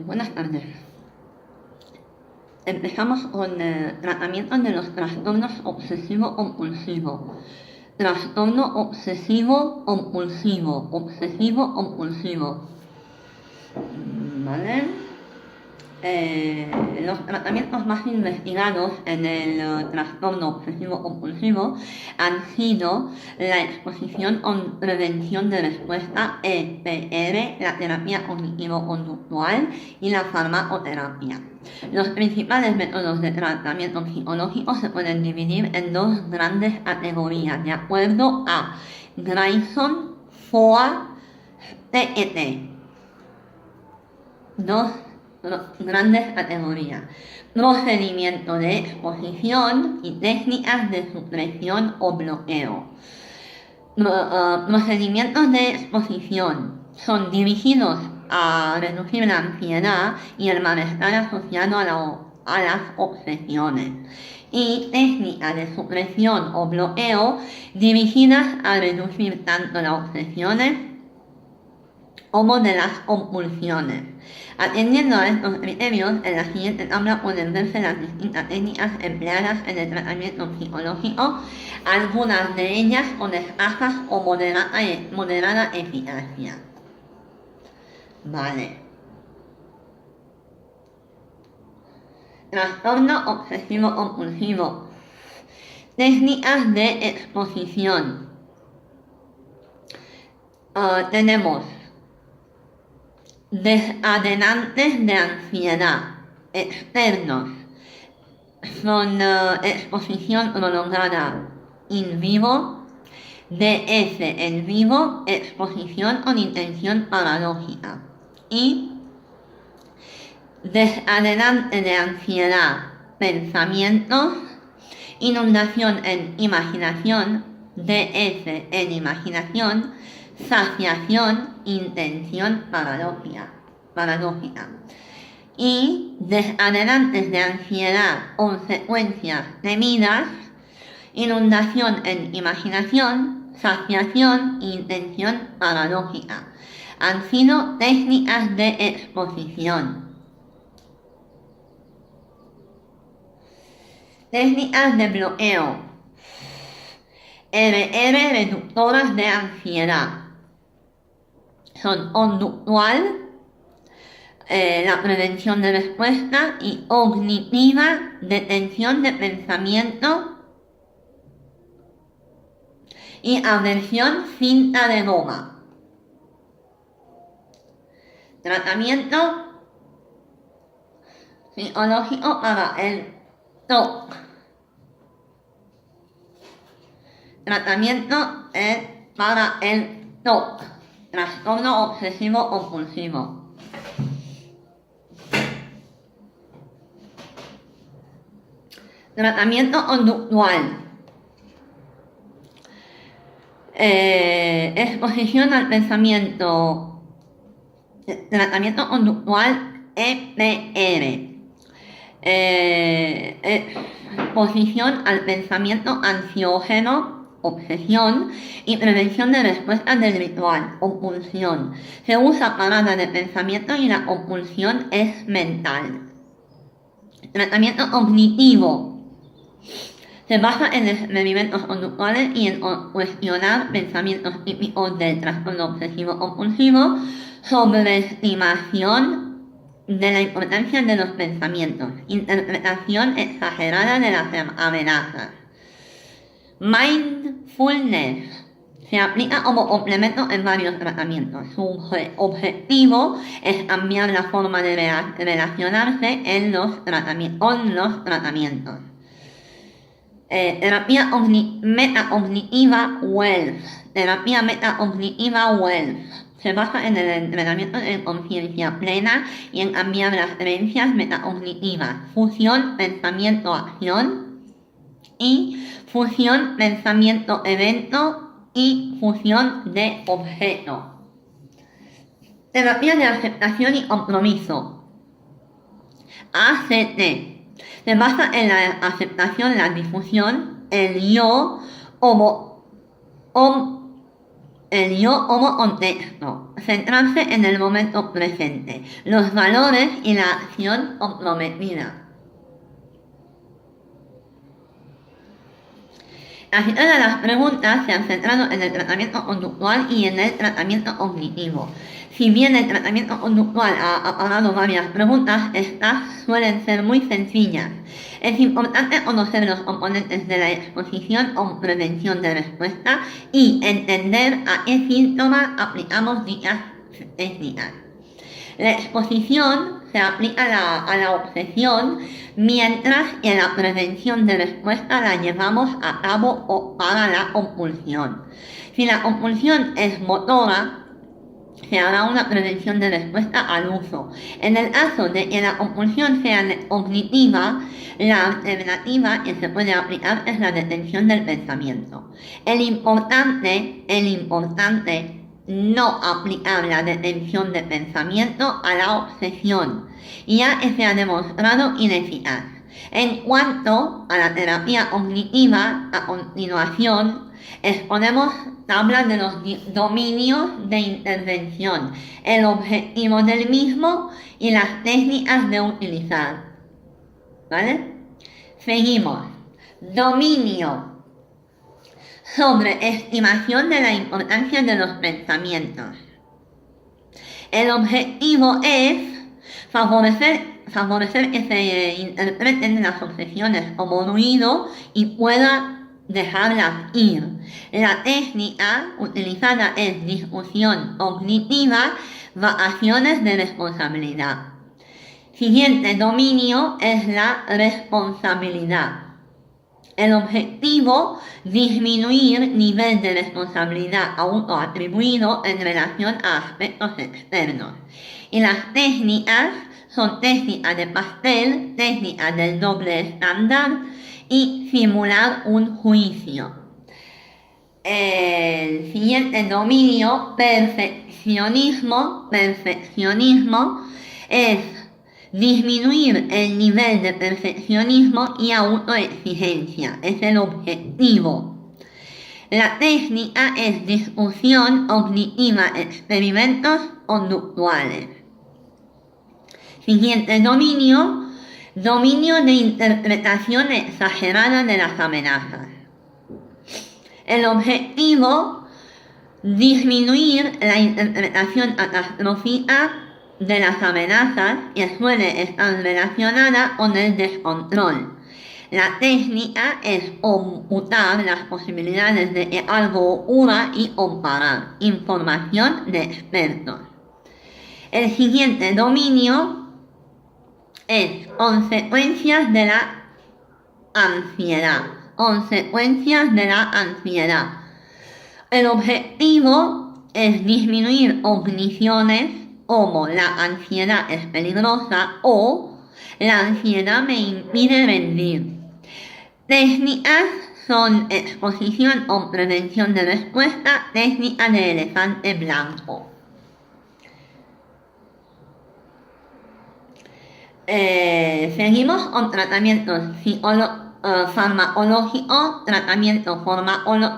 Buenas tardes. Empezamos con tratamiento de los trastornos obsesivo-compulsivos. Trastorno obsesivo-compulsivo. Obsesivo-compulsivo. ¿Vale? Los tratamientos más investigados en el trastorno obsesivo-compulsivo han sido la exposición o prevención de respuesta EPR, la terapia cognitivo-conductual y la farmacoterapia. Los principales métodos de tratamiento psicológico se pueden dividir en dos grandes categorías de acuerdo a Grayson, FOA, TET. Dos grandes categorías: procedimiento de exposición y técnicas de supresión o bloqueo. Procedimientos de exposición son dirigidos a reducir la ansiedad y el malestar asociado a las obsesiones, y técnicas de supresión o bloqueo dirigidas a reducir tanto las obsesiones como de las compulsiones. Atendiendo a estos criterios, en la siguiente tabla pueden verse las distintas técnicas empleadas en el tratamiento psicológico, algunas de ellas con escasas o moderada eficacia. Vale. Trastorno obsesivo-compulsivo. Técnicas de exposición. Tenemos desadenantes de ansiedad externos, son exposición prolongada in vivo, DS en vivo, exposición con intención paradójica, y desadenante de ansiedad, pensamientos, inundación en imaginación, DS en imaginación, saciación, intención paradójica, y desadenantes de ansiedad, consecuencias temidas, inundación en imaginación, saciación, intención paradójica. Han sido técnicas de exposición. Técnicas de bloqueo. RR reductoras de ansiedad. Son conductual, la prevención de respuesta, y cognitiva, detención de pensamiento y aversión cinta de goma. Tratamiento psicológico para el TOC. Tratamiento para el TOC, trastorno obsesivo compulsivo. Tratamiento conductual. Exposición al pensamiento. Tratamiento conductual EPR. Exposición al pensamiento ansiógeno, obsesión, y prevención de respuestas del ritual, compulsión. Se usa parada de pensamiento y la compulsión es mental. Tratamiento cognitivo. Se basa en experimentos conductuales y en cuestionar pensamientos típicos del trastorno obsesivo compulsivo, sobreestimación de la importancia de los pensamientos, interpretación exagerada de las amenazas. Mindfulness se aplica como complemento en varios tratamientos. Su objetivo es cambiar la forma de relacionarse con los tratamientos. Terapia metacognitiva Wells. Terapia metacognitiva Wells se basa en el entrenamiento de conciencia plena y en cambiar las creencias metacognitivas, fusión pensamiento-acción y fusión pensamiento-evento y fusión de objeto. Terapia de aceptación y compromiso, ACT. Se basa en la aceptación, la difusión, el yo como el yo como contexto, centrarse en el momento presente, los valores y la acción comprometida. Casi todas las preguntas se han centrado en el tratamiento conductual y en el tratamiento cognitivo. Si bien el tratamiento conductual ha apagado varias preguntas, estas suelen ser muy sencillas. Es importante conocer los componentes de la exposición o prevención de respuesta y entender a qué síntomas aplicamos dichas técnicas. La exposición se aplica a la obsesión, mientras que la prevención de respuesta la llevamos a cabo para la compulsión. Si la compulsión es motora, se hará una prevención de respuesta al uso. En el caso de que la compulsión sea cognitiva, la alternativa que se puede aplicar es la detención del pensamiento. El importante no aplicar la detención de pensamiento a la obsesión, ya que se ha demostrado ineficaz. En cuanto a la terapia cognitiva, a continuación exponemos tablas de los dominios de intervención, el objetivo del mismo y las técnicas de utilizar. ¿Vale? Seguimos. Dominio. Sobreestimación de la importancia de los pensamientos. El objetivo es favorecer que se interpreten las obsesiones como ruido y pueda dejarlas ir. La técnica utilizada es discusión cognitiva, vacaciones de responsabilidad. Siguiente dominio es la responsabilidad. El objetivo, disminuir nivel de responsabilidad autoatribuido en relación a aspectos externos. Y las técnicas son técnicas de pastel, técnicas del doble estándar y simular un juicio. El siguiente dominio, perfeccionismo, es disminuir el nivel de perfeccionismo y autoexigencia, es el objetivo. La técnica es discusión cognitiva, experimentos conductuales. Siguiente dominio, dominio de interpretación exagerada de las amenazas. El objetivo, disminuir la interpretación catastrófica de las amenazas que suele estar relacionada con el descontrol. La técnica es computar las posibilidades de que algo ocurra y comparar información de expertos. El siguiente dominio es consecuencias de la ansiedad. El objetivo es disminuir cogniciones como la ansiedad es peligrosa o la ansiedad me impide rendir. Técnicas son exposición o prevención de respuesta, técnica de elefante blanco. Seguimos con tratamientos farmacológicos, tratamiento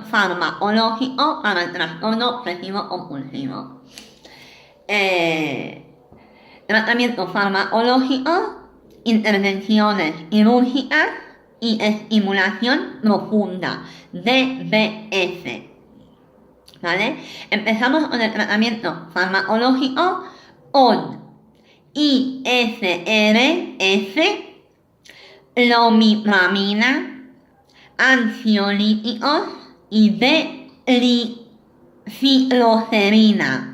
farmacológico para el trastorno obsesivo compulsivo. Tratamiento farmacológico, intervenciones quirúrgicas y estimulación profunda, DBS. ¿Vale? Empezamos con el tratamiento farmacológico con ISRS, lomipramina, ansiolíticos y D-cicloserina.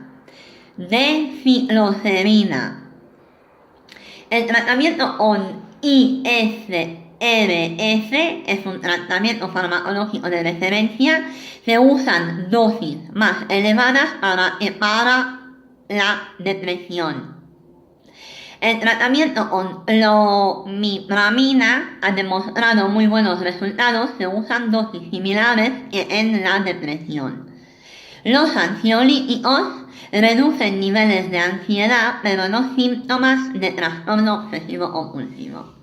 El tratamiento con ISRS es un tratamiento farmacológico de referencia. Se usan dosis más elevadas para la depresión. El tratamiento con lomipramina ha demostrado muy buenos resultados. Se usan dosis similares que en la depresión. Los ansiolíticos reducen niveles de ansiedad, pero no síntomas de trastorno obsesivo compulsivo.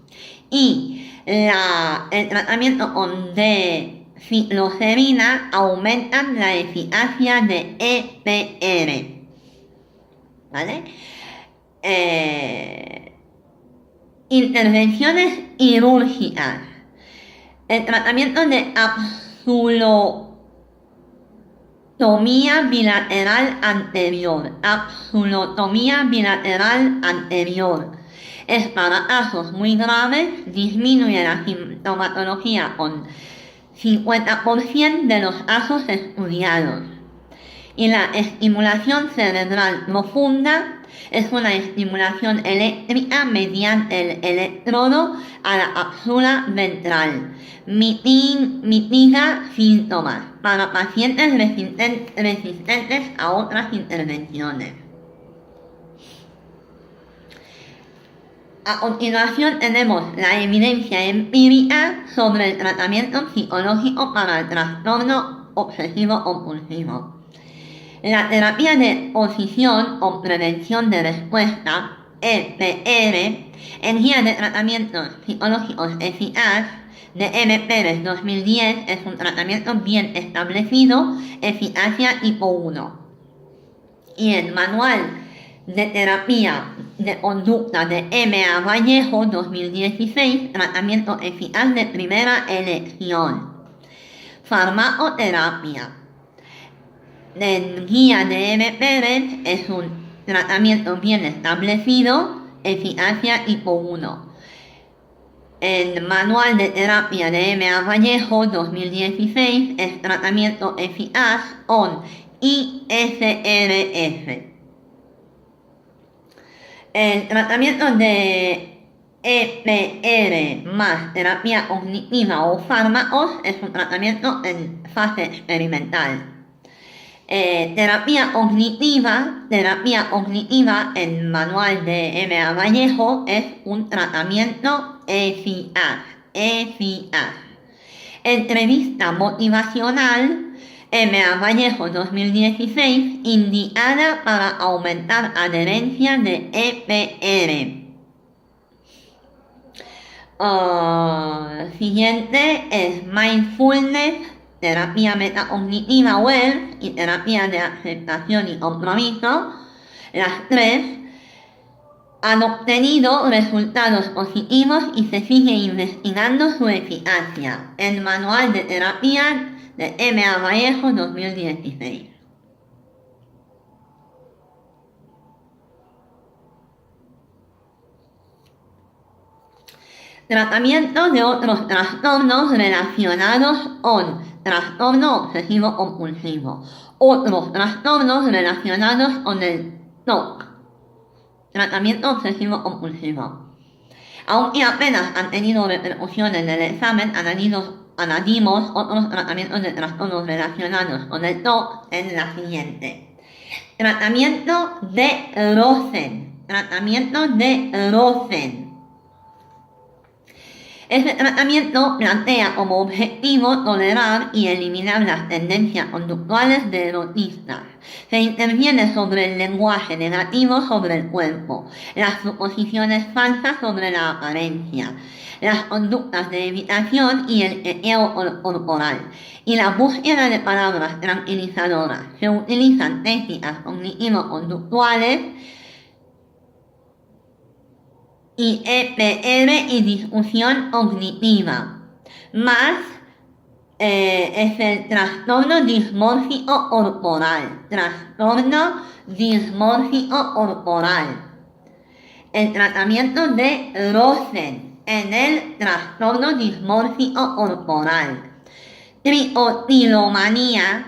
Y el tratamiento con psilocibina aumentan la eficacia de EPR. ¿Vale? Intervenciones quirúrgicas. El tratamiento de absulotomía bilateral anterior. Absulotomía bilateral anterior. Es para casos muy graves, disminuye la sintomatología con 50% de los casos estudiados. Y la estimulación cerebral profunda es una estimulación eléctrica mediante el electrodo a la cápsula ventral. Mitiga síntomas para pacientes resistentes a otras intervenciones. A continuación tenemos la evidencia empírica sobre el tratamiento psicológico para el trastorno obsesivo-compulsivo. La terapia de oposición o prevención de respuesta, EPR, en guía de tratamientos psicológicos eficaz de M. Pérez 2010 es un tratamiento bien establecido, eficacia tipo 1. Y el manual de terapia de conducta de M.A. Vallejo 2016, tratamiento eficaz de primera elección. Farmacoterapia. En guía de M. Pérez es un tratamiento bien establecido, eficacia tipo 1. El manual de terapia de M.A. Vallejo 2016 es tratamiento eficaz con ISRF. El tratamiento de EPR más terapia cognitiva o fármacos es un tratamiento en fase experimental. Terapia cognitiva, el manual de M.A. Vallejo es un tratamiento eficaz. Entrevista motivacional M.A. Vallejo 2016, indicada para aumentar adherencia de EPR. Siguiente es Mindfulness, terapia metacognitiva web y terapia de aceptación y compromiso. Las tres han obtenido resultados positivos y se sigue investigando su eficacia. El manual de terapia de M.A. Vallejo 2016. Tratamiento de otros trastornos relacionados con trastorno obsesivo compulsivo. Otros trastornos relacionados con el TOC. Tratamiento obsesivo compulsivo. Aunque apenas han tenido repercusiones del examen, añadimos otros tratamientos de trastornos relacionados con el TOC en la siguiente. Tratamiento de Rosen. Este tratamiento plantea como objetivo tolerar y eliminar las tendencias conductuales del autista. Se interviene sobre el lenguaje negativo sobre el cuerpo, las suposiciones falsas sobre la apariencia, las conductas de evitación y el chequeo corporal, y la búsqueda de palabras tranquilizadoras. Se utilizan técnicas cognitivo-conductuales y EPR y discusión cognitiva, más es el trastorno dismórfico corporal. El tratamiento de Rosen en el trastorno dismórfico corporal. Triotilomanía.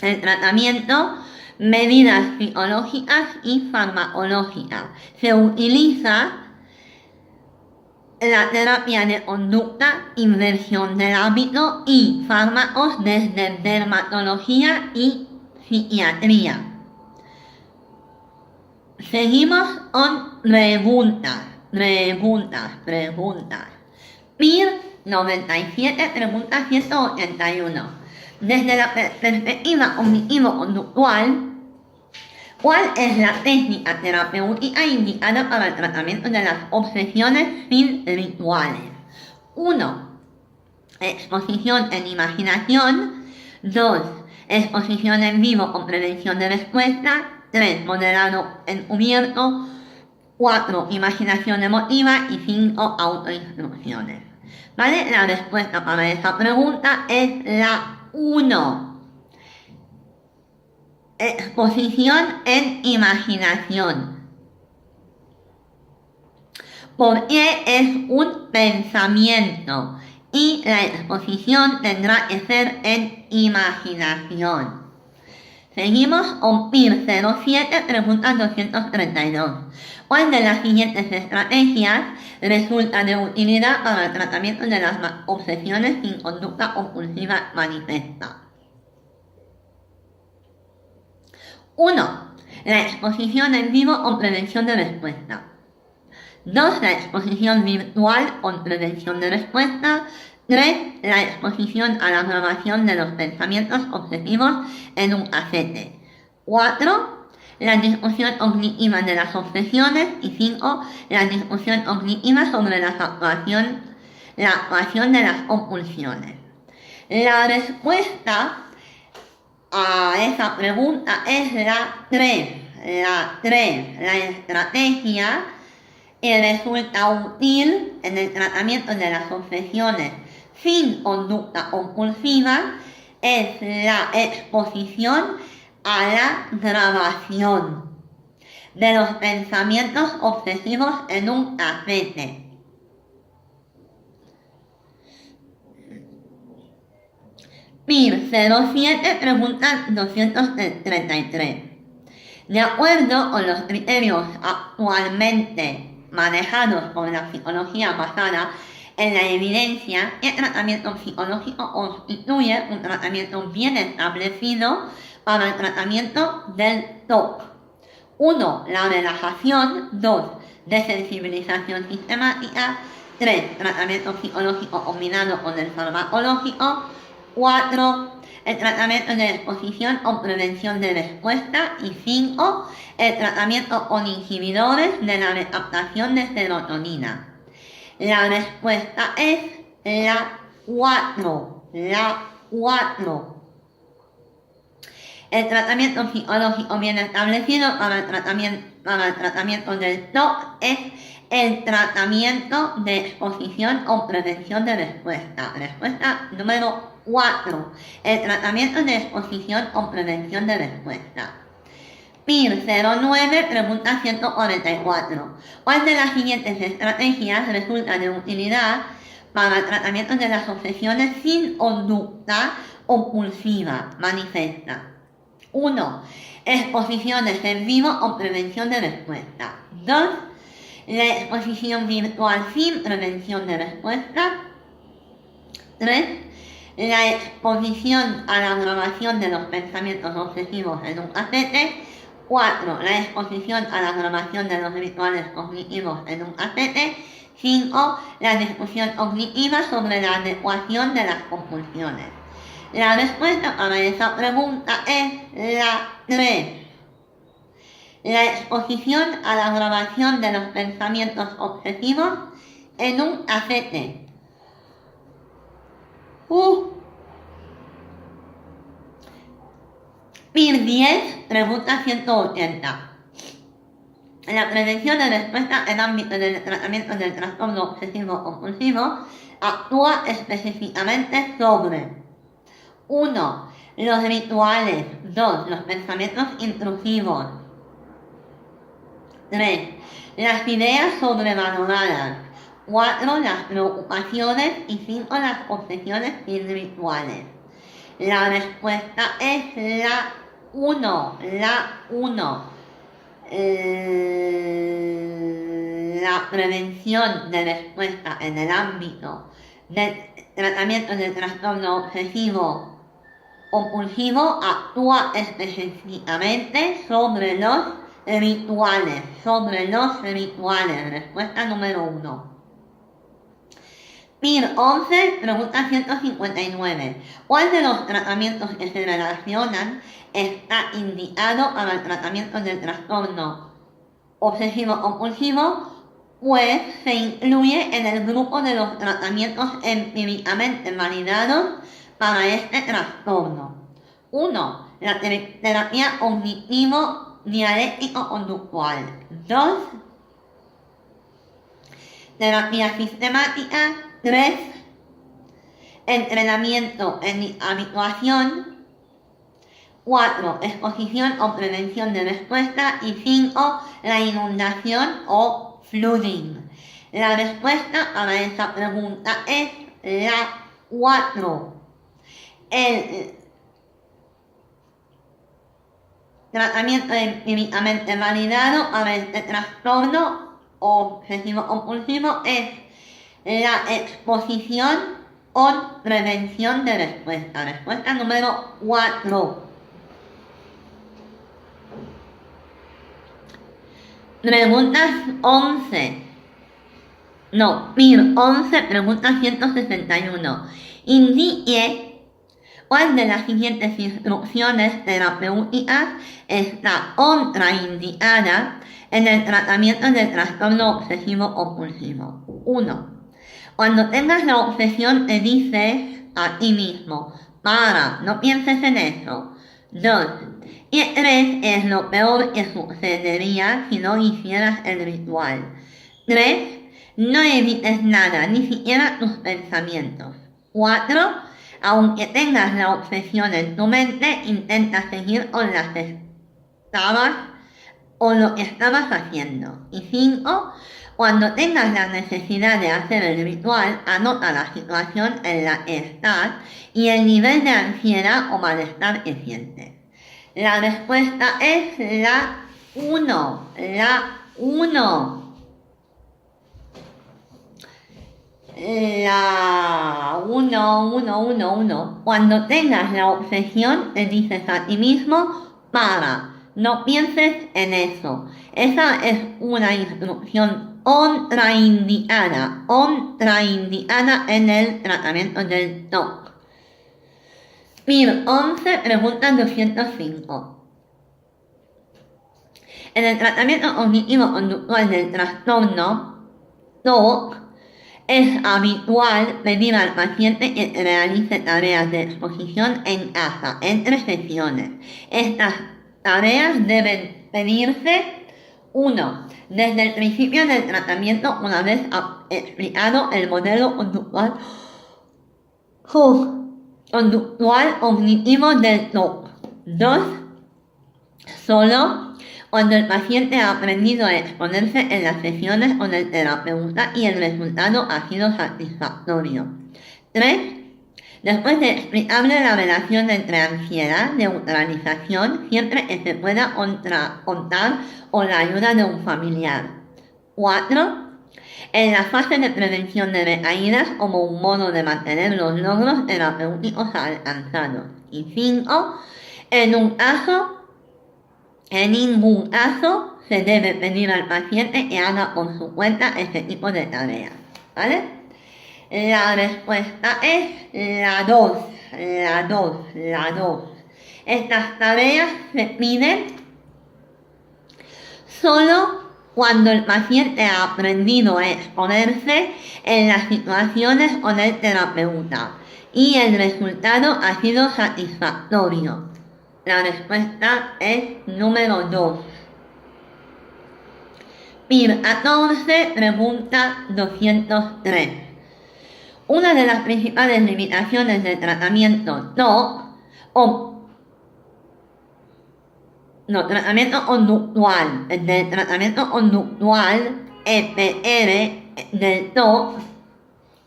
El tratamiento, medidas psicológicas y farmacológicas. Se utiliza la terapia de conducta, inversión del hábito y fármacos desde dermatología y psiquiatría. Seguimos con preguntas. PIR 97, pregunta 181. Desde la perspectiva cognitivo-conductual, ¿Cuál es la técnica terapéutica indicada para el tratamiento de las obsesiones sin rituales? 1. Exposición en imaginación. 2. Exposición en vivo con prevención de respuesta. 3. Moderado encubierto. 4. Imaginación emotiva. Y 5. Autoinstrucciones. ¿Vale? La respuesta para esta pregunta es la 1. Exposición en imaginación. Porque es un pensamiento y la exposición tendrá que ser en imaginación. Seguimos con PIR 07, pregunta 232. ¿Cuál de las siguientes estrategias resulta de utilidad para el tratamiento de las obsesiones sin conducta compulsiva manifiesta? 1. La exposición en vivo con prevención de respuesta. 2. La exposición virtual con prevención de respuesta. 3. La exposición a la grabación de los pensamientos obsesivos en un casete. 4. La discusión cognitiva de las obsesiones. Y 5. La discusión cognitiva sobre la actuación de las compulsiones. La respuesta a esa pregunta es la 3. La estrategia que resulta útil en el tratamiento de las obsesiones sin conducta compulsiva es la exposición a la grabación de los pensamientos obsesivos en un casete. PIR 07, pregunta 233. De acuerdo con los criterios actualmente manejados por la psicología basada en la evidencia, el tratamiento psicológico constituye un tratamiento bien establecido para el tratamiento del TOC. 1. La relajación. 2. Desensibilización sistemática. 3. Tratamiento psicológico combinado con el farmacológico. 4. El tratamiento de exposición o prevención de respuesta. Y 5. El tratamiento con inhibidores de la recaptación de serotonina. La respuesta es la 4. El tratamiento psicológico bien establecido para el tratamiento del TOC es el tratamiento de exposición o prevención de respuesta. Respuesta número 4. El tratamiento de exposición o prevención de respuesta. PIR 09, pregunta 144. ¿Cuál de las siguientes estrategias resulta de utilidad para el tratamiento de las obsesiones sin conducta compulsiva manifiesta? 1. Exposiciones en vivo o prevención de respuesta. 2. La exposición virtual sin prevención de respuesta. 3. La exposición a la grabación de los pensamientos obsesivos en un casete. 4. La exposición a la grabación de los rituales cognitivos en un casete. 5. La discusión cognitiva sobre la adecuación de las compulsiones. La respuesta para esa pregunta es la 3. La exposición a la grabación de los pensamientos obsesivos en un casete. PIR 10, pregunta 180. La prevención de respuesta en ámbito del tratamiento del trastorno obsesivo compulsivo actúa específicamente sobre 1. Los rituales. 2. Los pensamientos intrusivos. 3. Las ideas sobrevaloradas. 4. Las preocupaciones. Y 5. Las obsesiones sin rituales. La respuesta es la 1. La prevención de respuesta en el ámbito del tratamiento del trastorno obsesivo compulsivo actúa específicamente sobre los rituales. Respuesta número 1. 1011, pregunta 159. ¿Cuál de los tratamientos que se relacionan está indicado para el tratamiento del trastorno obsesivo compulsivo? Pues se incluye en el grupo de los tratamientos empíricamente validados para este trastorno. 1. La terapia cognitivo-dialéctico-conductual. 2. Terapia sistemática. 3. Entrenamiento en habituación. 4. Exposición o prevención de respuesta. Y 5. La inundación o flooding. La respuesta a esta pregunta es la 4. El tratamiento empíricamente validado para este trastorno obsesivo compulsivo es la exposición o prevención de respuesta. Respuesta número 4. Preguntas 11, pregunta 161. Indique cuál de las siguientes instrucciones terapéuticas está contraindicada en el tratamiento del trastorno obsesivo compulsivo. 1. Cuando tengas la obsesión te dices a ti mismo, para, no pienses en eso. 2. ¿Qué crees es lo peor que sucedería si no hicieras el ritual? 3. No evites nada, ni siquiera tus pensamientos. 4. Aunque tengas la obsesión en tu mente, intenta seguir con lo que estabas haciendo. Y 5. Cuando tengas la necesidad de hacer el ritual, anota la situación en la que estás y el nivel de ansiedad o malestar que sientes. La respuesta es la 1. La 1. La 1. Cuando tengas la obsesión, te dices a ti mismo, para, no pienses en eso. Esa es una instrucción contraindicada en el tratamiento del TOC. 1011, pregunta 205. En el tratamiento cognitivo-conductual del trastorno TOC, es habitual pedir al paciente que realice tareas de exposición en casa, entre sesiones. Estas tareas deben pedirse 1. Desde el principio del tratamiento, una vez explicado el modelo conductual cognitivo del TOC. 2. Solo cuando el paciente ha aprendido a exponerse en las sesiones con el terapeuta y el resultado ha sido satisfactorio. 3. Después de explicarle la relación entre ansiedad, neutralización, siempre que se pueda contar con la ayuda de un familiar. 4. En la fase de prevención de recaídas como un modo de mantener los logros terapéuticos alcanzados. Y 5. En ningún caso se debe pedir al paciente que haga por su cuenta este tipo de tareas. ¿Vale? La respuesta es la 2. Estas tareas se piden solo cuando el paciente ha aprendido a exponerse en las situaciones con el terapeuta y el resultado ha sido satisfactorio. La respuesta es número 2. PIR 14, pregunta 203. Una de las principales limitaciones del tratamiento tratamiento conductual, del tratamiento conductual EPR del TOC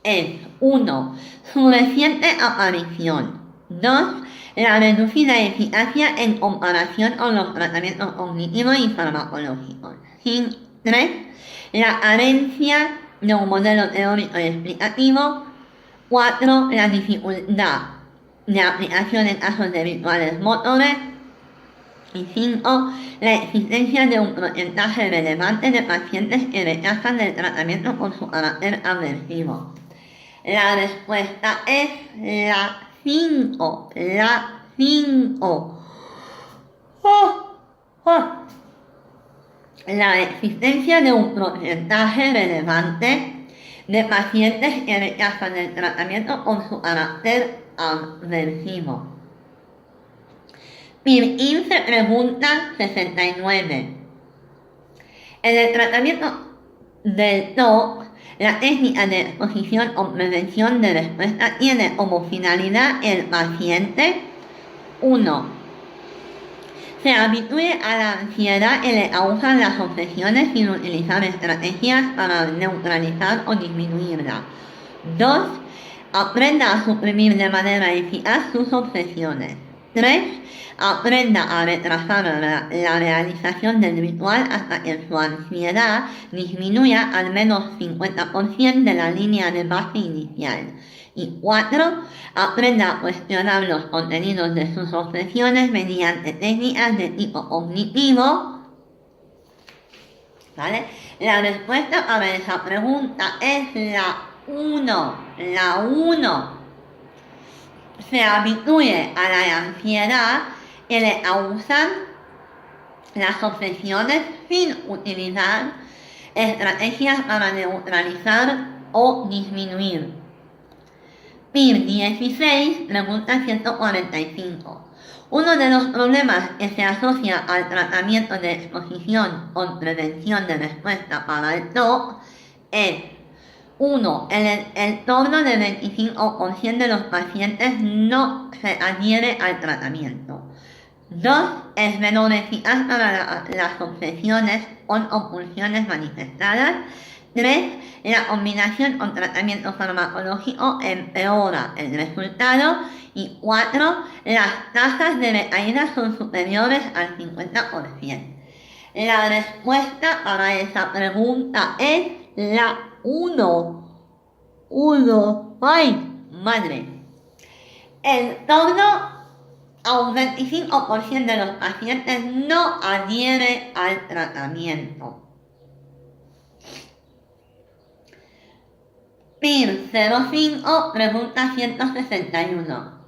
es 1. Su reciente aparición. 2. La reducida eficacia en comparación con los tratamientos cognitivos y farmacológicos. 3. La carencia de un modelo teórico y explicativo. 4. La dificultad de aplicación en casos de rituales motores. Y 5. La existencia de un porcentaje relevante de pacientes que rechazan el tratamiento por su carácter aversivo. La respuesta es la 5, la 5. La existencia de un porcentaje relevante de pacientes que rechazan el tratamiento con su carácter aversivo. Pirkin se pregunta 69. En el tratamiento del TOC, la técnica de exposición o prevención de respuesta tiene como finalidad el paciente 1. Se habitúe a la ansiedad y le causan las obsesiones sin utilizar estrategias para neutralizar o disminuirla. 2. Aprenda a suprimir de manera eficaz sus obsesiones. 3. Aprenda a retrasar la realización del ritual hasta que su ansiedad disminuya al menos 50% de la línea de base inicial. Y 4. Aprenda a cuestionar los contenidos de sus obsesiones mediante técnicas de tipo cognitivo. ¿Vale? La respuesta para esa pregunta es la 1. La 1. Se habitúe a la ansiedad y le causan las obsesiones sin utilizar estrategias para neutralizar o disminuir. PIR 16, pregunta 145. Uno de los problemas que se asocia al tratamiento de exposición o prevención de respuesta para el TOC es 1. El torno del 25% de los pacientes no se adhiere al tratamiento. 2. Es menor eficaz para las obsesiones con compulsiones manifestadas. 3. La combinación con tratamiento farmacológico empeora el resultado. Y 4. Las tasas de recaída son superiores al 50%. La respuesta para esa pregunta es la 1. ¡Ay, madre! En torno a un 25% de los pacientes no adhiere al tratamiento. PIR 05, pregunta 161.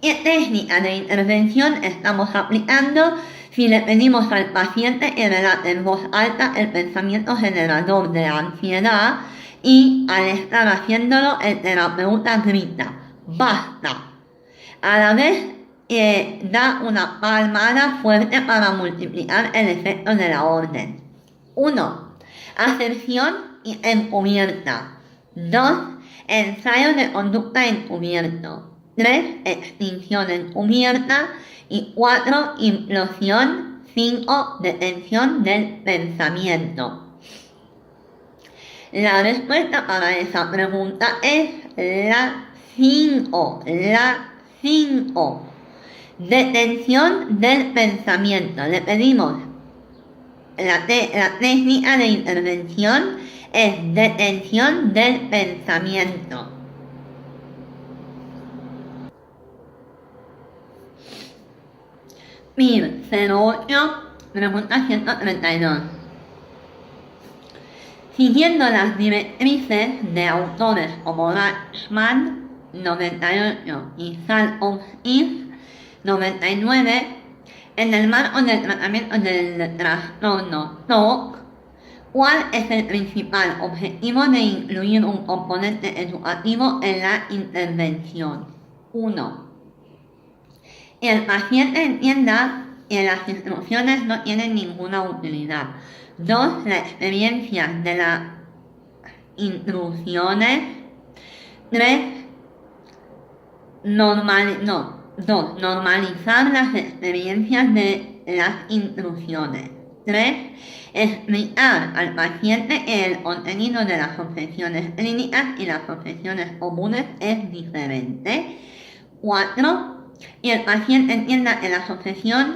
¿Qué técnica de intervención estamos aplicando si le pedimos al paciente que relate en voz alta el pensamiento generador de la ansiedad y al estar haciéndolo el terapeuta grita ¡basta! A la vez que da una palmada fuerte para multiplicar el efecto de la orden? 1. Aserción y encubierta. 2. Ensayo de conducta encubierto. 3. Extinción encubierta. Y 4. Implosión. 5. Detención del pensamiento. La respuesta para esa pregunta es la 5. La 5. Detención del pensamiento. Le pedimos la técnica de intervención es detención del pensamiento. PIR 08, pregunta 132. Siguiendo las directrices de autores como Lachman, 98, y Salomon, 99, en el marco del tratamiento del trastorno TOC, ¿cuál es el principal objetivo de incluir un componente educativo en la intervención? 1. Que el paciente entienda que las instrucciones no tienen ninguna utilidad. 2. La experiencia de las intrusiones. 3. Normalizar las experiencias de las intrusiones. 3. Explicar al paciente que el contenido de las obsesiones clínicas y las obsesiones comunes es diferente. 4. Y el paciente entienda que las obsesiones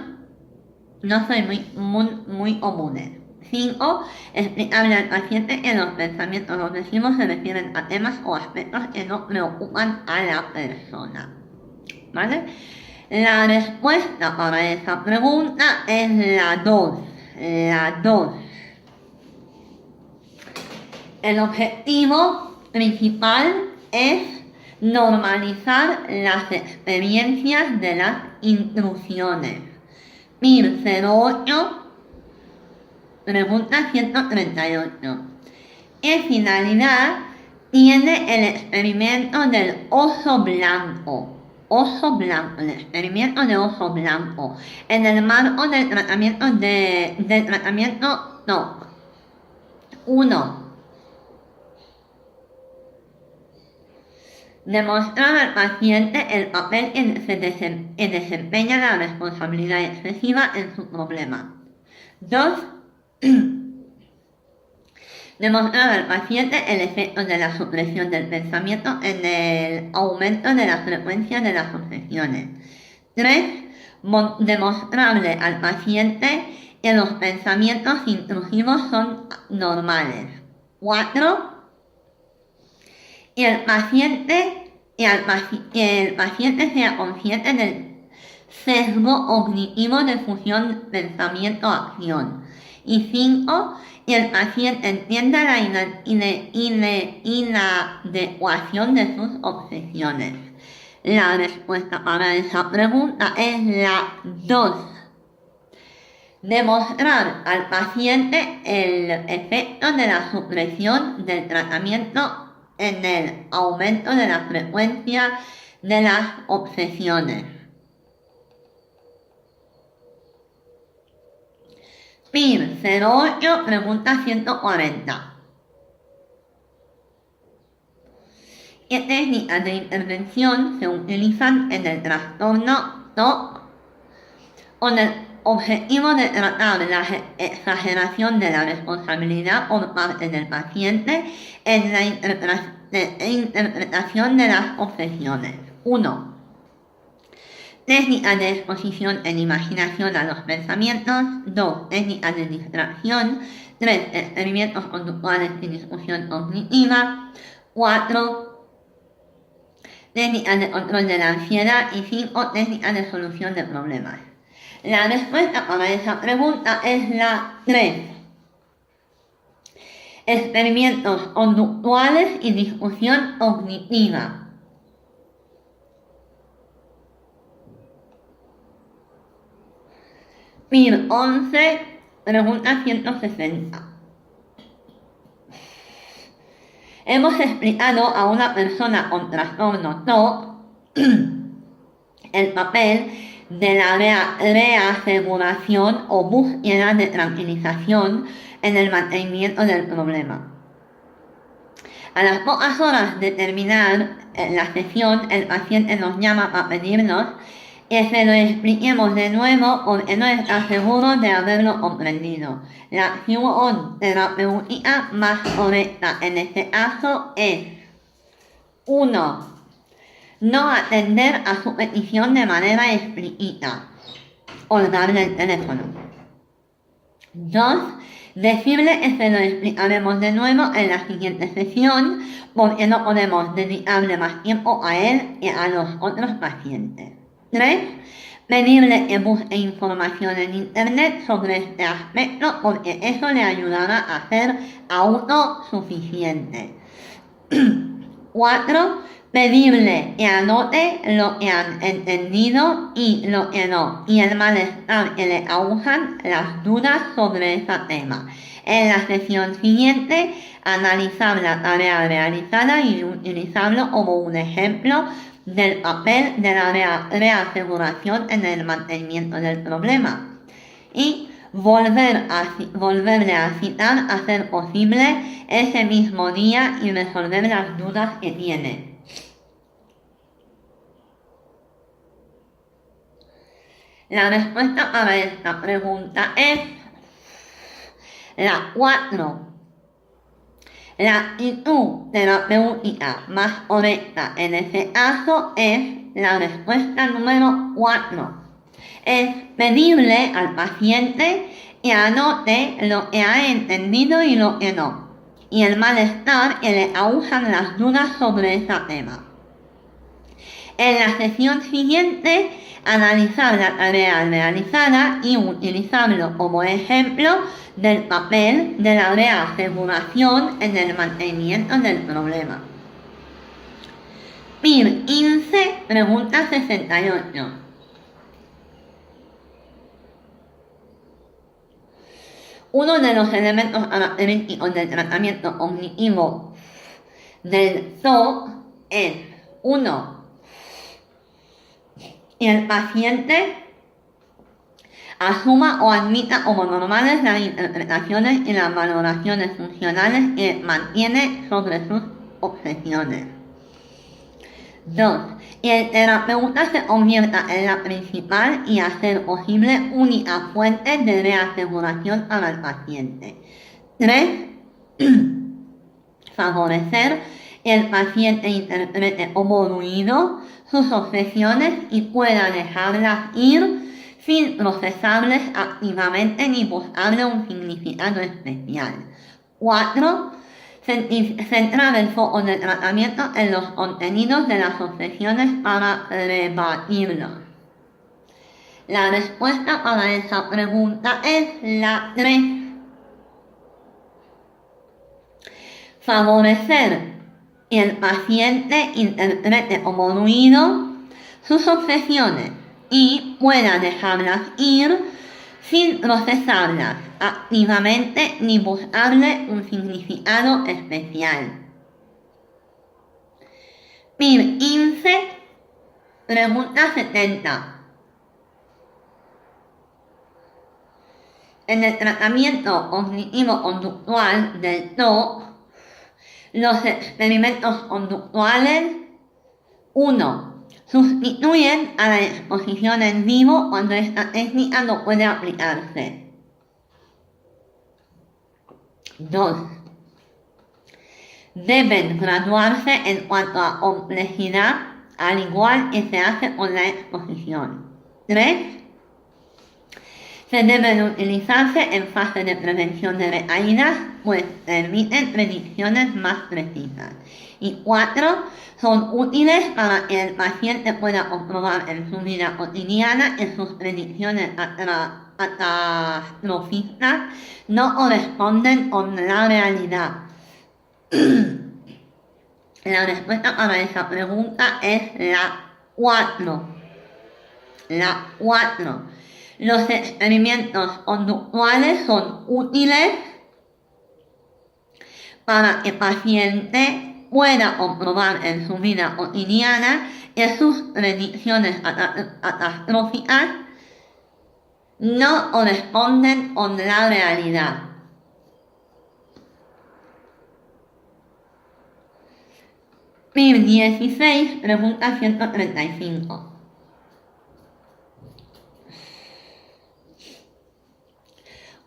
no son muy comunes. 5. Explicarle al paciente que los pensamientos obsesivos se refieren a temas o aspectos que no preocupan a la persona. ¿Vale? La respuesta para esa pregunta es la 2. La 2. El objetivo principal es normalizar las experiencias de las intrusiones. PIR 08, pregunta 138. ¿Qué finalidad tiene el experimento del oso blanco? El experimento de oso blanco, en el marco del tratamiento TOC. 1. Demostrar al paciente el papel que desempeña la responsabilidad excesiva en su problema. 2. Demostrar al paciente el efecto de la supresión del pensamiento en el aumento de la frecuencia de las obsesiones. 3. Demostrarle al paciente que los pensamientos intrusivos son normales. 4. Que el paciente sea consciente del sesgo cognitivo de fusión pensamiento-acción. Y 5. Que el paciente entienda la inadecuación de sus obsesiones. La respuesta para esa pregunta es la 2. Demostrar al paciente el efecto de la supresión del tratamiento en el aumento de la frecuencia de las obsesiones. PIR 08, pregunta 140. ¿Qué técnicas de intervención se utilizan en el trastorno TOC con el objetivo de tratar la exageración de la responsabilidad por parte del paciente en la interpretación de las obsesiones? 1. Técnicas de exposición en imaginación a los pensamientos. 2. Técnicas de distracción. 3. Experimentos conductuales y discusión cognitiva. 4. Técnicas de control de la ansiedad. Y 5. Técnicas de solución de problemas. La respuesta para esa pregunta es la 3. Experimentos conductuales y discusión cognitiva. PIR 11, pregunta 160. Hemos explicado a una persona con trastorno TOC el papel de la reaseguración o búsqueda de tranquilización en el mantenimiento del problema. A las pocas horas de terminar la sesión, el paciente nos llama para pedirnos que se lo expliquemos de nuevo porque no está seguro de haberlo comprendido. La acción terapéutica más correcta en este caso es: 1. No atender a su petición de manera explícita. Colgarle el teléfono. 2. Decirle que se lo explicaremos de nuevo en la siguiente sesión porque no podemos dedicarle más tiempo a él que a los otros pacientes. 3. Pedirle que busque información en internet sobre este aspecto porque eso le ayudará a ser autosuficiente. 4. Pedirle que anote lo que han entendido y lo que no, y el malestar que le causan las dudas sobre ese tema. En la sesión siguiente, analizar la tarea realizada y utilizarlo como un ejemplo del papel de la reaseguración en el mantenimiento del problema. Y volverle a citar a ser posible ese mismo día y resolver las dudas que tiene. La respuesta para esta pregunta es la 4. La actitud terapéutica más correcta en ese caso es la respuesta número 4. Es pedirle al paciente que anote lo que ha entendido y lo que no, y el malestar que le causan las dudas sobre ese tema. En la sesión siguiente, analizar la tarea realizada y utilizarlo como ejemplo del papel de la reaseguración en el mantenimiento del problema. Ince, pregunta 68. Uno de los elementos característicos del tratamiento cognitivo del TOC es 1. El paciente asuma o admita como normales las interpretaciones y las valoraciones funcionales que mantiene sobre sus obsesiones. 2. El terapeuta se convierta en la principal y a ser posible única fuente de reaseguración para el paciente. 3. Favorecer el paciente interprete como ruido sus obsesiones y pueda dejarlas ir sin procesarles activamente ni buscarle un significado especial. 4. Centrar el foco del tratamiento en los contenidos de las obsesiones para rebatirlos. La respuesta para esa pregunta es la 3. Favorecer que el paciente interprete como ruido sus obsesiones y pueda dejarlas ir sin procesarlas activamente ni buscarle un significado especial. Ince, pregunta 70. En el tratamiento cognitivo-conductual del TOC, los experimentos conductuales 1. Sustituyen a la exposición en vivo cuando esta técnica no puede aplicarse. 2. Deben graduarse en cuanto a complejidad, al igual que se hace con la exposición. 3. Se deben utilizarse en fase de prevención de recaídas, pues permiten predicciones más precisas. Y 4. Son útiles para que el paciente pueda comprobar en su vida cotidiana que sus predicciones catastrofistas no corresponden con la realidad. La respuesta para esa pregunta es la 4. La 4. Los experimentos conductuales son útiles para que el paciente pueda comprobar en su vida cotidiana que sus predicciones catastróficas no corresponden con la realidad. PIR 16, pregunta 135.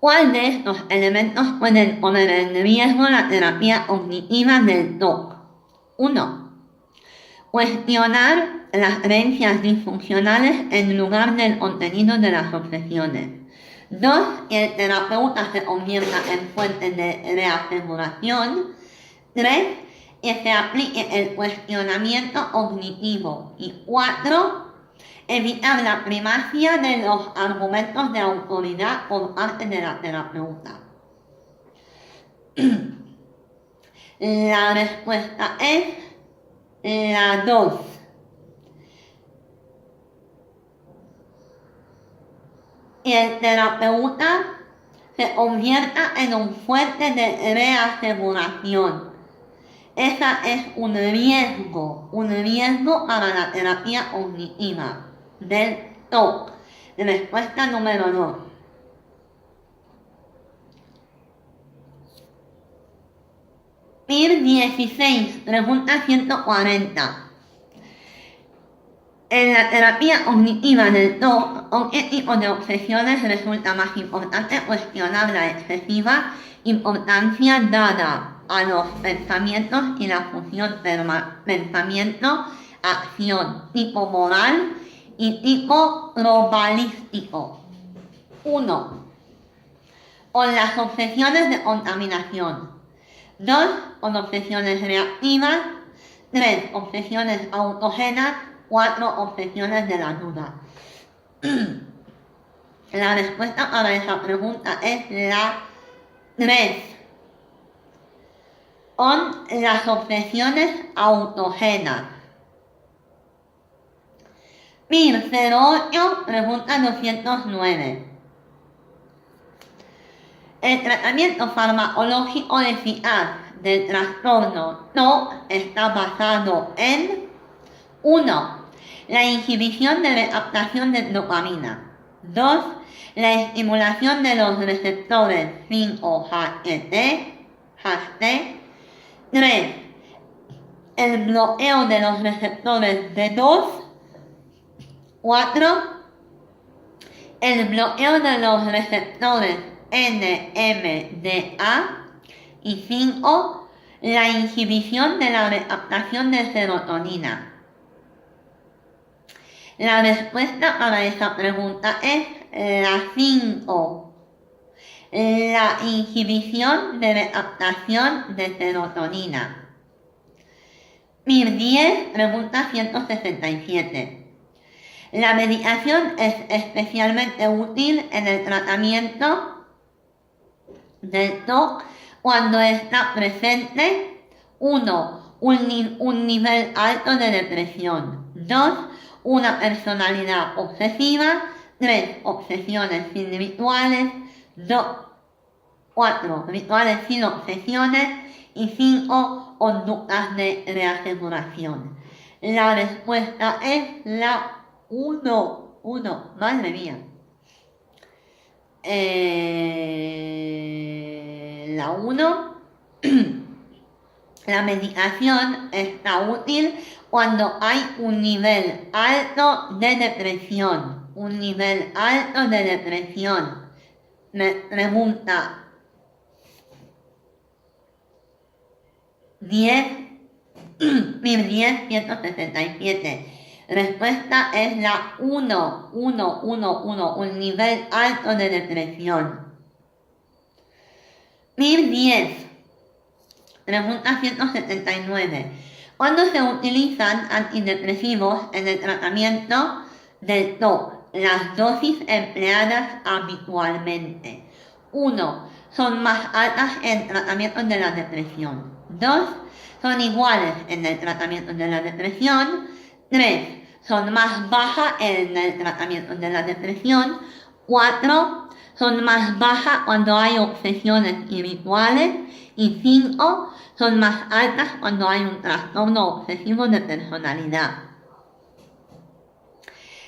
¿Cuál de estos elementos pueden poner en riesgo la terapia cognitiva del TOC? 1. Cuestionar las creencias disfuncionales en lugar del contenido de las obsesiones. 2. Que el terapeuta se convierta en fuente de reaseguración. 3. Que se aplique el cuestionamiento cognitivo. Y 4. Evitar la primacía de los argumentos de autoridad por parte de la terapeuta. La respuesta es la 2. Que el terapeuta se convierta en un fuente de reaseguración. Esa es un riesgo para la terapia cognitiva del TOC. Respuesta número 2. PIR 16, pregunta 140. En la terapia cognitiva del TOC, ¿con qué tipo de obsesiones resulta más importante cuestionar la excesiva importancia dada a los pensamientos y la función pensamiento-acción, tipo moral y tipo globalístico? 1. Con las obsesiones de contaminación. 2. Con obsesiones reactivas. 3. Obsesiones autógenas. 4. Obsesiones de la duda. La respuesta para esa pregunta es la 3. Con las obsesiones autógenas. 1008, pregunta 209. El tratamiento farmacológico eficaz del trastorno TOC está basado en 1. La inhibición de la captación de dopamina. 2. La estimulación de los receptores 5-HT. 3. El bloqueo de los receptores D2. 4. El bloqueo de los receptores NMDA. Y 5. La inhibición de la recaptación de serotonina. La respuesta para esta pregunta es la 5. La inhibición de recaptación de serotonina. 1010, pregunta 167. La medicación es especialmente útil en el tratamiento del TOC cuando está presente 1. Un nivel alto de depresión. 2. Una personalidad obsesiva. 3. Obsesiones sin rituales. 4. Rituales sin obsesiones. Y 5. Conductas de reaseguración. La respuesta es la 1. Madre mía. La 1. La medicación está útil cuando hay un nivel alto de depresión. Me pregunta 167. Respuesta es la 1. Un nivel alto de depresión. 1010. Pregunta 179. ¿Cuándo se utilizan antidepresivos en el tratamiento del TOC? Las dosis empleadas habitualmente. 1. Son más altas en tratamientos de la depresión. 2. Son iguales en el tratamiento de la depresión. 3. Son más bajas en el tratamiento de la depresión. 4. Son más bajas cuando hay obsesiones y rituales. Y 5. Son más altas cuando hay un trastorno obsesivo de personalidad.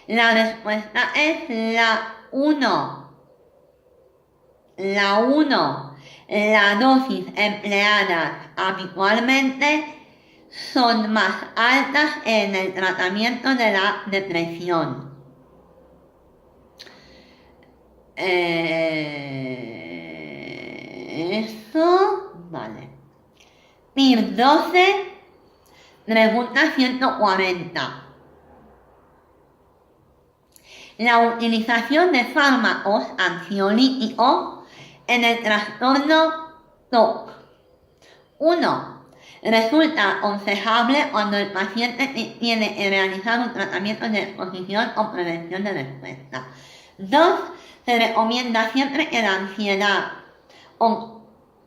La respuesta es la 1. La dosis empleadas habitualmente son más altas en el tratamiento de la depresión. Vale. 1012, pregunta 140. La utilización de fármacos ansiolíticos en el trastorno TOC. 1. Resulta aconsejable cuando el paciente tiene que realizar un tratamiento de exposición o prevención de respuesta. 2. Se recomienda siempre que la ansiedad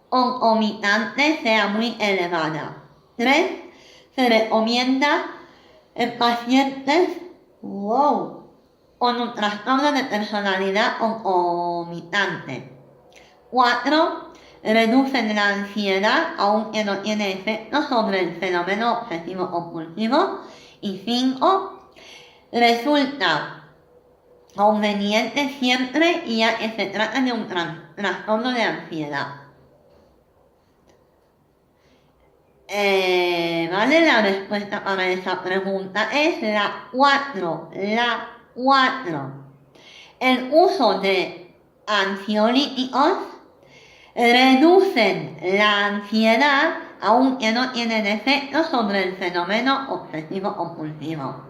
concomitante sea muy elevada. 3. Se recomienda en pacientes con un trastorno de personalidad concomitante. 4. Reducen la ansiedad aunque no tiene efecto sobre el fenómeno obsesivo compulsivo. Y 5. Resulta conveniente siempre ya que se trata de un trastorno de ansiedad. Vale, la respuesta para esa pregunta es la 4. El uso de ansiolíticos reducen la ansiedad aunque no tienen efecto sobre el fenómeno obsesivo compulsivo.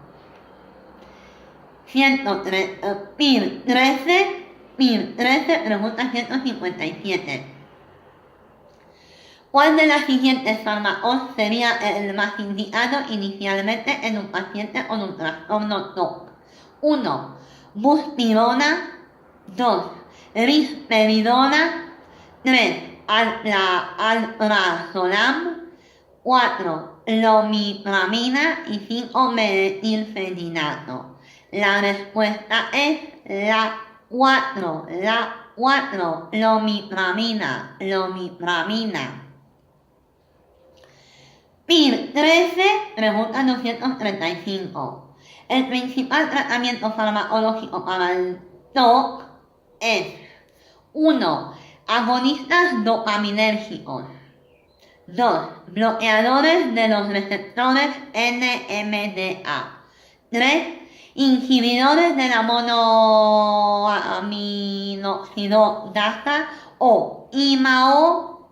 1013, pregunta 157. ¿Cuál de las siguientes fármacos sería el más indicado inicialmente en un paciente con un trastorno TOC? 1. Buspirona. 2. Risperidona. 3. Alprazolam. 4. Lomipramina. Y 5. Metilfenidato. La respuesta es la 4, lomipramina. PIR 13, pregunta 235. El principal tratamiento farmacológico para el TOC es 1. Agonistas dopaminérgicos. 2. Bloqueadores de los receptores NMDA. 3. Inhibidores de la monoaminoxidasa o IMAO.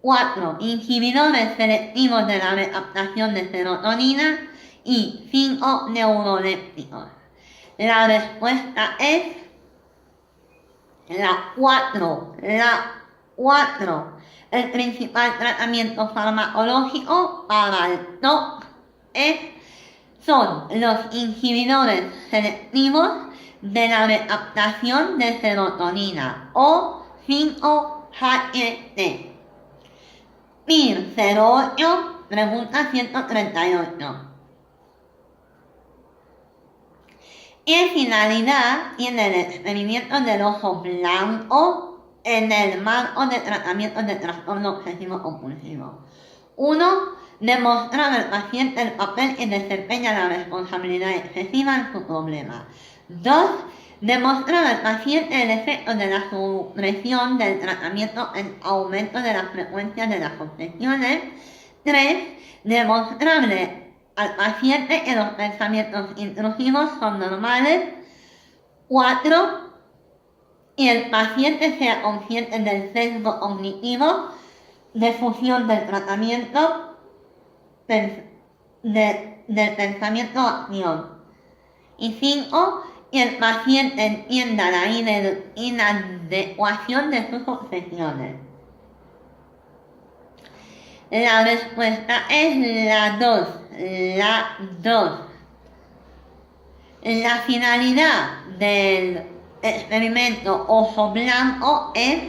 4. Inhibidores selectivos de la recaptación de serotonina. Y 5. Neurolépticos. La respuesta es la 4. El principal tratamiento farmacológico para el TOC son los inhibidores selectivos de la recaptación de serotonina o 5-HT. PIR 08, pregunta 138. ¿Qué finalidad tiene el experimento del ojo blanco en el marco de tratamiento de trastorno obsesivo compulsivo? 1. Demostrar al paciente el papel que desempeña la responsabilidad excesiva en su problema. 2. Demostrar al paciente el efecto de la supresión del tratamiento en aumento de la frecuencia de las obsesiones. 3. Demostrarle al paciente que los pensamientos intrusivos son normales. 4. Y el paciente sea consciente del sesgo cognitivo de fusión del tratamiento del pensamiento-acción. Y 5. Y el paciente entienda la inadecuación de sus obsesiones. La respuesta es la 2. La finalidad del experimento ojo blanco es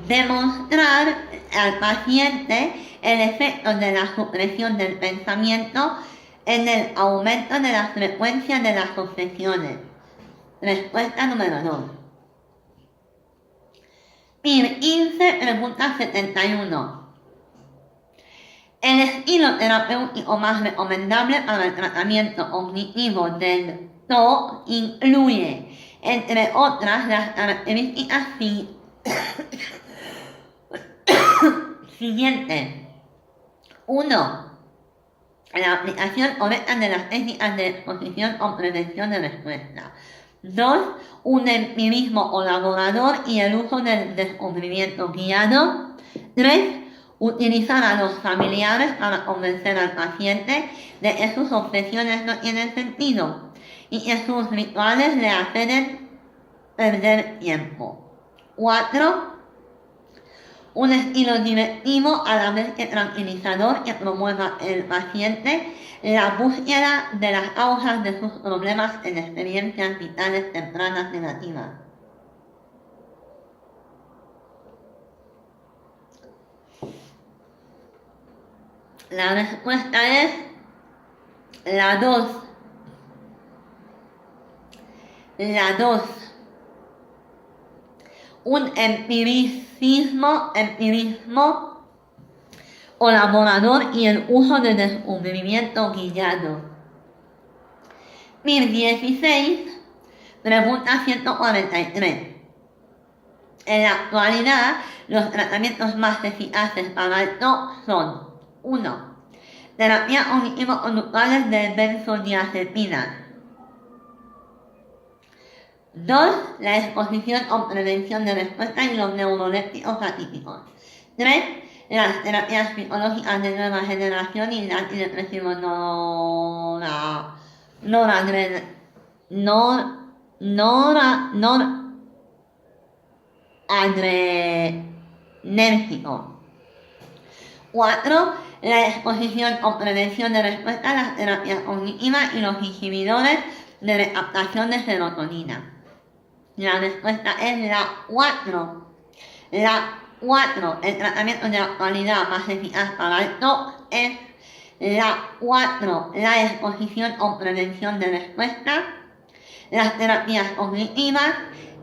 demostrar al paciente el efecto de la supresión del pensamiento en el aumento de la frecuencia de las obsesiones. Respuesta número 2. PIR 15, pregunta 71. El estilo terapéutico más recomendable para el tratamiento cognitivo del TOC incluye, entre otras, las características siguientes. 1. La aplicación correcta de las técnicas de exposición o prevención de respuesta. 2. Un empirismo colaborador y el uso del descubrimiento guiado. 3. Utilizar a los familiares para convencer al paciente de que sus obsesiones no tienen sentido y que sus rituales le hacen perder tiempo. 4. Un estilo directivo a la vez que tranquilizador que promueva el paciente la búsqueda de las causas de sus problemas en experiencias vitales tempranas negativas. La respuesta es la 2. Un empirismo colaborador y el uso de descubrimiento guiado. PIR 16, pregunta 143. En la actualidad, los tratamientos más eficaces para el TOC son 1. Terapia cognitivo-conductuales de benzodiazepinas. 2. La exposición o prevención de respuesta y los neurolépticos atípicos. 3. Las terapias psicológicas de nueva generación y antidepresivos noradrenérgicos. 4. La exposición o prevención de respuesta a las terapias cognitivas y los inhibidores de recaptación de serotonina. La respuesta es la 4. El tratamiento de la actualidad más eficaz para el TOC es la 4. La exposición o prevención de respuesta. las terapias cognitivas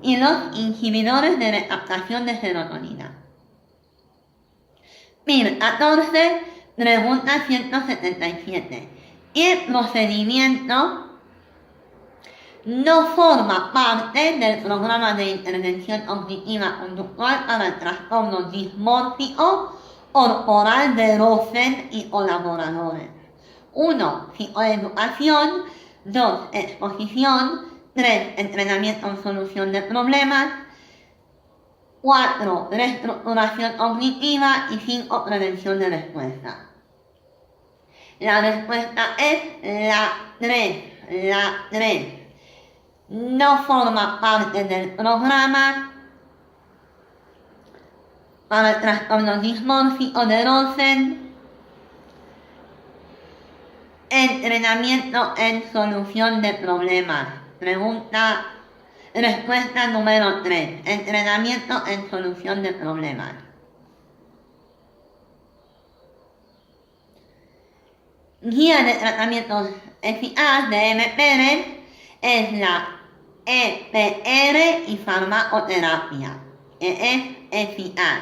y los inhibidores de recaptación de serotonina. 1014, pregunta 177. El procedimiento no forma parte del programa de intervención cognitiva conductual para el trastorno dismórfico corporal de Rosen y colaboradores. 1. Psicoeducación. 2. Exposición. 3. Entrenamiento en solución de problemas. 4. Reestructuración cognitiva. Y 5. Prevención de respuesta. La respuesta es la 3. No forma parte del programa para el trastorno dismórfico de Rosen. Entrenamiento en solución de problemas. Respuesta número 3. Entrenamiento en solución de problemas. Guía de tratamiento eficaz de M. Pérez es la EPR y farmacoterapia, que es eficaz.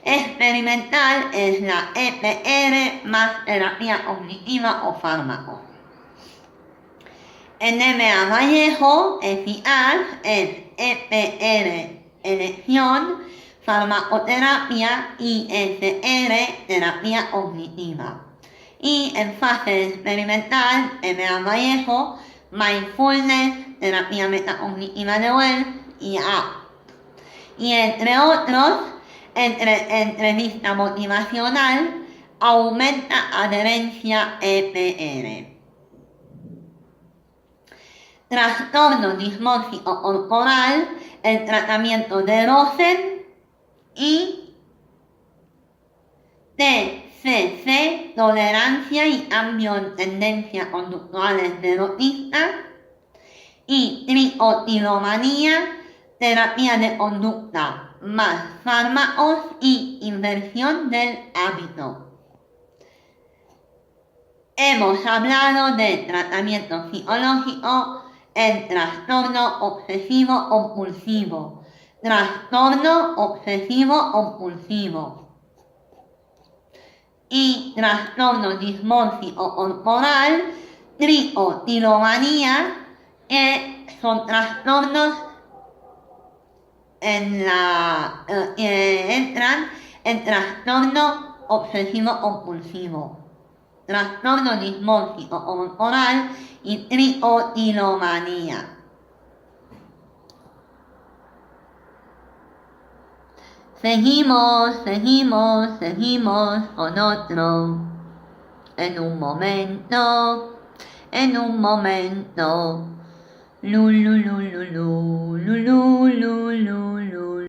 Experimental es la EPR más terapia cognitiva o fármaco. En MA Vallejo, eficaz es EPR, elección, farmacoterapia y SR, terapia cognitiva. Y en fase experimental, MA Vallejo, mindfulness, terapia metacognitiva de Wells y A. Y entre otros, entrevista motivacional, aumenta adherencia EPR. Trastorno dismórfico corporal, el tratamiento de Rosen y TCC, tolerancia y cambio en tendencias conductuales de autistas, y tricotilomanía, terapia de conducta más fármacos y inversión del hábito. Hemos hablado de tratamiento psicológico en trastorno obsesivo compulsivo, trastorno obsesivo compulsivo y trastorno dismórfico corporal, tricotilomanía, que son trastornos entran en trastorno obsesivo compulsivo, trastorno dismórfico corporal y tricotilomanía. Seguimos con otro. En un momento. Lu, lu, lu, lu, lu, lu, lu, lu, lu.